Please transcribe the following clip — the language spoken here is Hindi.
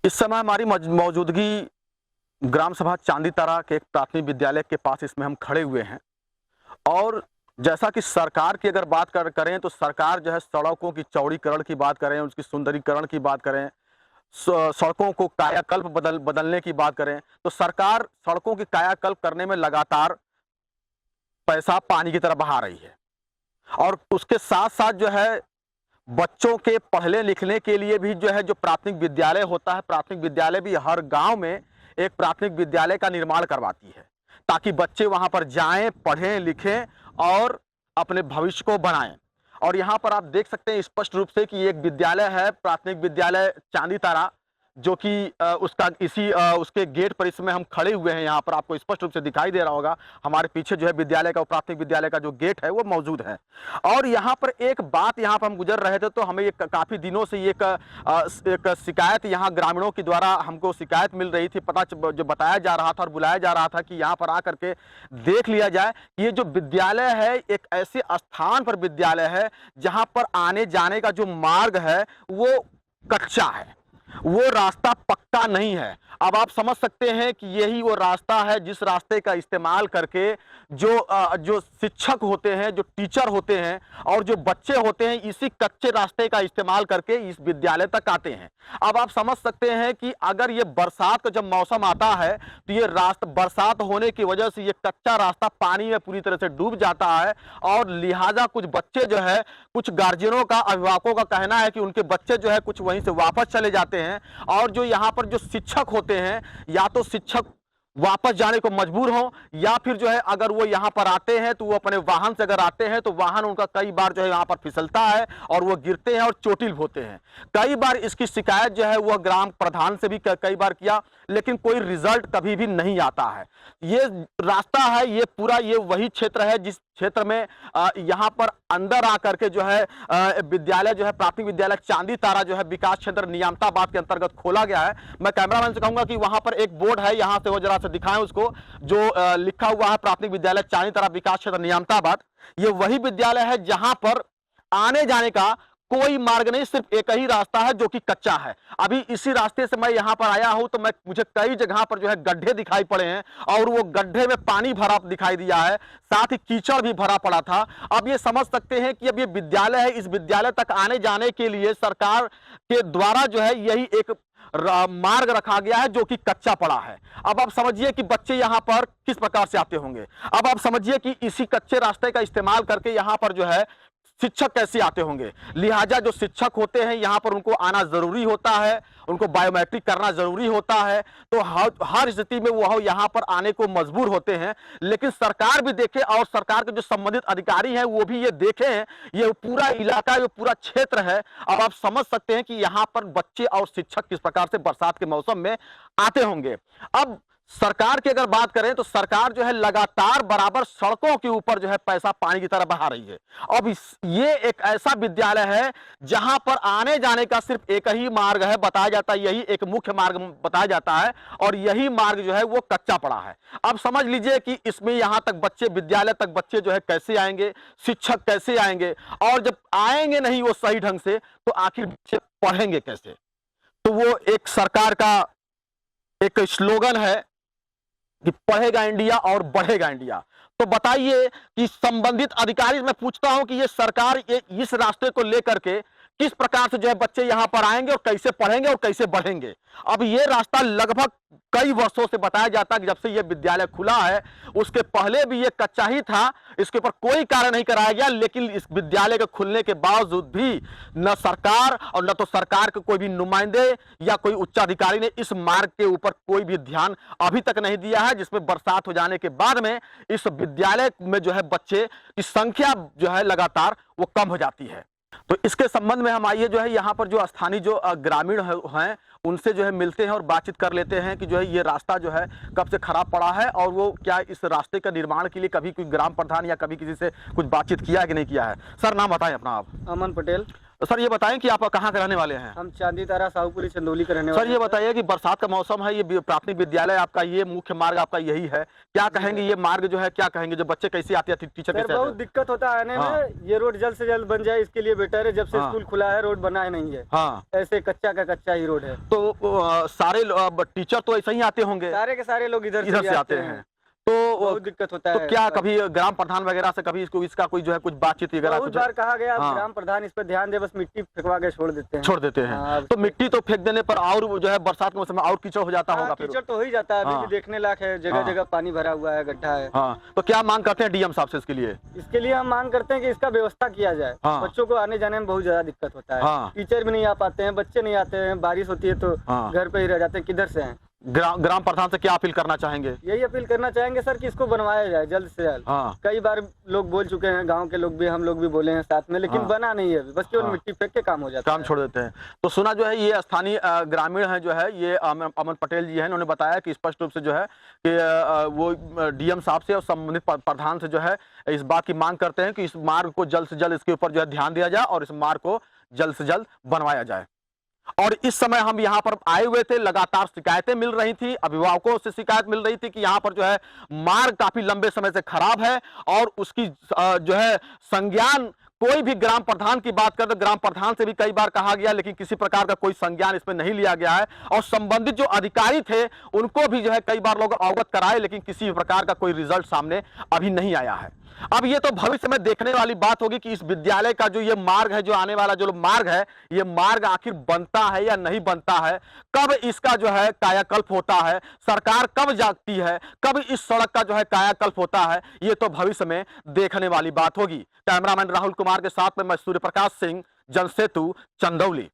इस समय हमारी मौजूदगी ग्राम सभा चांदी तारा के एक प्राथमिक विद्यालय के पास इसमें हम खड़े हुए हैं। और जैसा कि सरकार की अगर बात करें तो सरकार जो है सड़कों की चौड़ीकरण की बात करें, उसकी सुंदरीकरण की बात करें, सड़कों को कायाकल्प बदलने की बात करें, तो सरकार सड़कों की कायाकल्प करने में लगातार पैसा पानी की तरह बहा रही है। और उसके साथ साथ जो है बच्चों के पढ़ने लिखने के लिए भी जो है, जो प्राथमिक विद्यालय होता है, प्राथमिक विद्यालय भी हर गांव में एक प्राथमिक विद्यालय का निर्माण करवाती है, ताकि बच्चे वहां पर जाएं, पढ़ें लिखें और अपने भविष्य को बनाएं। और यहां पर आप देख सकते हैं स्पष्ट रूप से कि एक विद्यालय है, प्राथमिक विद्यालय चांदी तारा, जो कि उसका उसके गेट पर इसमें हम खड़े हुए हैं। यहाँ पर आपको स्पष्ट रूप से दिखाई दे रहा होगा, हमारे पीछे जो है विद्यालय का, प्राथमिक विद्यालय का जो गेट है वो मौजूद है। और यहाँ पर एक बात, यहाँ पर हम गुजर रहे थे तो हमें एक काफी दिनों से एक शिकायत यहाँ ग्रामीणों के द्वारा हमको शिकायत मिल रही थी, जो बताया जा रहा था और बुलाया जा रहा था कि यहाँ पर आकर के देख लिया जाए कि ये जो विद्यालय है एक ऐसे स्थान पर विद्यालय है जहाँ पर आने जाने का जो मार्ग है वो कच्चा है, वो रास्ता पक्का नहीं है। अब आप समझ सकते हैं कि यही वो रास्ता है जिस रास्ते का इस्तेमाल करके जो शिक्षक होते हैं, जो टीचर होते हैं और जो बच्चे होते हैं, इसी कच्चे रास्ते का इस्तेमाल करके इस विद्यालय तक आते हैं। अब आप समझ सकते हैं कि अगर ये बरसात का जब मौसम आता है तो ये रास्ता, बरसात होने की वजह से ये कच्चा रास्ता पानी में पूरी तरह से डूब जाता है। और लिहाजा कुछ बच्चे जो है, कुछ गार्जियनों का, अभिभावकों का कहना है कि उनके बच्चे जो है कुछ वहीं से वापस चले जाते हैं। और जो यहाँ पर जो शिक्षक होते हैं, या तो शिक्षक वापस जाने को मजबूर हो, या फिर जो है अगर वो यहाँ पर आते हैं तो वो अपने वाहन से अगर आते हैं तो वाहन उनका कई बार जो है यहाँ पर फिसलता है और वो गिरते हैं और चोटिल होते हैं। कई बार इसकी शिकायत जो है वह ग्राम प्रधान से भी कई बार किया, लेकिन कोई रिजल्ट कभी भी नहीं आता है। ये रास्ता है, ये पूरा ये वही क्षेत्र है जिस क्षेत्र में यहाँ पर अंदर आकर के जो है विद्यालय जो है, प्राथमिक विद्यालय चांदी तारा जो है विकास क्षेत्र नियामताबाद के अंतर्गत खोला गया है। मैं कैमरामैन से कहूंगा कि वहां पर एक बोर्ड है, यहां से वो जरा से दिखाएं उसको, जो लिखा हुआ है प्राथमिक विद्यालय चांदी तारा विकास क्षेत्र नियामताबाद। ये वही विद्यालय है जहां पर आने जाने का कोई मार्ग नहीं, सिर्फ एक ही रास्ता है जो कि कच्चा है। अभी इसी रास्ते से मैं यहां पर आया हूं तो मुझे कई जगह पर जो है गड्ढे दिखाई पड़े हैं और वो गड्ढे में पानी भरा दिखाई दिया है, साथ ही कीचड़ भी भरा पड़ा था। अब ये समझ सकते हैं कि अब ये विद्यालय है, इस विद्यालय तक आने जाने के लिए सरकार के द्वारा जो है यही एक मार्ग रखा गया है जो कि कच्चा पड़ा है। अब आप समझिए कि बच्चे यहां पर किस प्रकार से आते होंगे। अब आप समझिए कि इसी कच्चे रास्ते का इस्तेमाल करके यहां पर जो है शिक्षक कैसे आते होंगे। लिहाजा जो शिक्षक होते हैं यहाँ पर उनको आना जरूरी होता है, उनको बायोमेट्रिक करना जरूरी होता है, तो हर स्थिति में वो यहाँ पर आने को मजबूर होते हैं। लेकिन सरकार भी देखे और सरकार के जो संबंधित अधिकारी हैं वो भी ये देखें, ये पूरा इलाका, ये पूरा क्षेत्र है। अब आप समझ सकते हैं कि यहाँ पर बच्चे और शिक्षक किस प्रकार से बरसात के मौसम में आते होंगे। अब सरकार की अगर बात करें तो सरकार जो है लगातार बराबर सड़कों के ऊपर जो है पैसा पानी की तरह बहा रही है। अब ये एक ऐसा विद्यालय है जहां पर आने जाने का सिर्फ एक ही मार्ग है, बताया जाता है, यही एक मुख्य मार्ग बताया जाता है और यही मार्ग जो है वो कच्चा पड़ा है। अब समझ लीजिए कि इसमें यहां तक बच्चे, विद्यालय तक बच्चे जो है कैसे आएंगे, शिक्षक कैसे आएंगे, और जब आएंगे नहीं वो सही ढंग से तो आखिर बच्चे पढ़ेंगे कैसे। तो वो एक सरकार का एक स्लोगन है कि पढ़ेगा इंडिया और बढ़ेगा इंडिया। तो बताइए कि संबंधित अधिकारी से मैं पूछता हूं कि ये सरकार इस रास्ते को लेकर के किस प्रकार से जो है बच्चे यहां पर आएंगे और कैसे पढ़ेंगे और कैसे बढ़ेंगे। अब ये रास्ता लगभग कई वर्षों से बताया जाता है कि जब से ये विद्यालय खुला है, उसके पहले भी ये कच्चा ही था, इसके ऊपर कोई कार्य नहीं कराया गया। लेकिन इस विद्यालय के खुलने के बावजूद भी न सरकार और न तो सरकार के कोई भी नुमाइंदे या कोई उच्चाधिकारी ने इस मार्ग के ऊपर कोई भी ध्यान अभी तक नहीं दिया है, जिसमें बरसात हो जाने के बाद में इस विद्यालय में जो है बच्चे की संख्या जो है लगातार वो कम हो जाती है। तो इसके संबंध में हम आइए जो है यहाँ पर जो स्थानीय जो ग्रामीण हैं उनसे जो है मिलते हैं और बातचीत कर लेते हैं कि जो है ये रास्ता जो है कब से खराब पड़ा है और वो क्या इस रास्ते का निर्माण के लिए कभी कोई ग्राम प्रधान या कभी किसी से कुछ बातचीत किया है कि नहीं किया है। सर नाम बताएं अपना आप। अमन पटेल। सर ये बताएं कि आप कहाँ के रहने वाले हैं? हम चांदी तारा साहूपुरी चंदौली के रहने सर वाले ये हैं। बताइए कि बरसात का मौसम है, ये प्राथमिक विद्यालय आपका, ये मुख्य मार्ग आपका यही है, क्या कहेंगे ये मार्ग जो है, क्या कहेंगे जो बच्चे कैसे आते हैं, टीचर सर कैसे बहुत आते हैं? दिक्कत होता है आने हाँ। में, ये रोड जल्द से जल्द बन जाए इसके लिए बेटर है। जब से हाँ। स्कूल खुला है रोड बना है नहीं है, हाँ, ऐसे कच्चा का कच्चा ही रोड है। तो सारे टीचर तो ऐसे ही आते होंगे, सारे के सारे लोग इधर इधर ही से आते हैं, तो बहुत दिक्कत होता तो है। क्या कभी ग्राम प्रधान वगैरह से कभी इसका कोई जो है कुछ बातचीत वगैरह बहुत कुछ बार कहा गया, हाँ। ग्राम प्रधान इस पर ध्यान दे, बस मिट्टी फेंकवा के छोड़ देते हैं। छोड़ देते हैं? हाँ, तो मिट्टी तो फेंक देने पर और जो है बरसात के मौसम में और कीचड़ हो जाता होगा फिर? कीचड़ तो हो ही जाता है, अभी हाँ। भी देखने लायक है, जगह हाँ। जगह पानी भरा हुआ है, गड्ढा है। हाँ, तो क्या मांग करते हैं डीएम साहब से इसके लिए? इसके लिए हम मांग करते हैं कि इसका व्यवस्था किया जाए। हाँ। बच्चों को आने जाने में बहुत ज्यादा दिक्कत होता है। हाँ। टीचर भी नहीं आ पाते हैं, बच्चे नहीं आते हैं, बारिश होती है तो हाँ। घर पे ही रह जाते हैं, किधर से हैं। ग्राम प्रधान से क्या अपील करना चाहेंगे? यही अपील करना चाहेंगे सर कि इसको बनवाया जाए जल्द से जल्द। हाँ। कई बार लोग बोल चुके हैं, गांव के लोग भी, हम लोग भी बोले हैं साथ में, लेकिन हाँ। बना नहीं है, बस केवल हाँ। मिट्टी फेंक के काम हो जाता काम है। छोड़ देते हैं। तो सुना जो है ये स्थानीय ग्रामीण है जो है, ये अमन पटेल जी हैं, उन्होंने बताया कि स्पष्ट रूप से जो है कि वो डीएम साहब से और संबंधित प्रधान से जो है इस बात की मांग करते हैं कि इस मार्ग को जल्द से जल्द इसके ऊपर जो है ध्यान दिया जाए और इस मार्ग को जल्द से जल्द बनवाया जाए। और इस समय हम यहाँ पर आए हुए थे, लगातार शिकायतें मिल रही थी, अभिभावकों से शिकायत मिल रही थी कि यहाँ पर जो है मार्ग काफी लंबे समय से खराब है और उसकी जो है संज्ञान कोई भी ग्राम प्रधान की बात करें तो ग्राम प्रधान से भी कई बार कहा गया, लेकिन किसी प्रकार का कोई संज्ञान इसमें नहीं लिया गया है। और संबंधित जो अधिकारी थे उनको भी जो है कई बार लोग अवगत कराए, लेकिन किसी भी प्रकार का कोई रिजल्ट सामने अभी नहीं आया है। अब ये तो भविष्य में देखने वाली बात होगी कि इस विद्यालय का जो ये मार्ग है, जो आने वाला जो मार्ग है, ये मार्ग आखिर बनता है या नहीं बनता है, कब इसका जो है कायाकल्प होता है, सरकार कब जागती है, कब इस सड़क का जो है कायाकल्प होता है, ये तो भविष्य में देखने वाली बात होगी। कैमरामैन राहुल कुमार के साथ में मैं सूर्य प्रकाश सिंह, जनसेतु, चंदौली।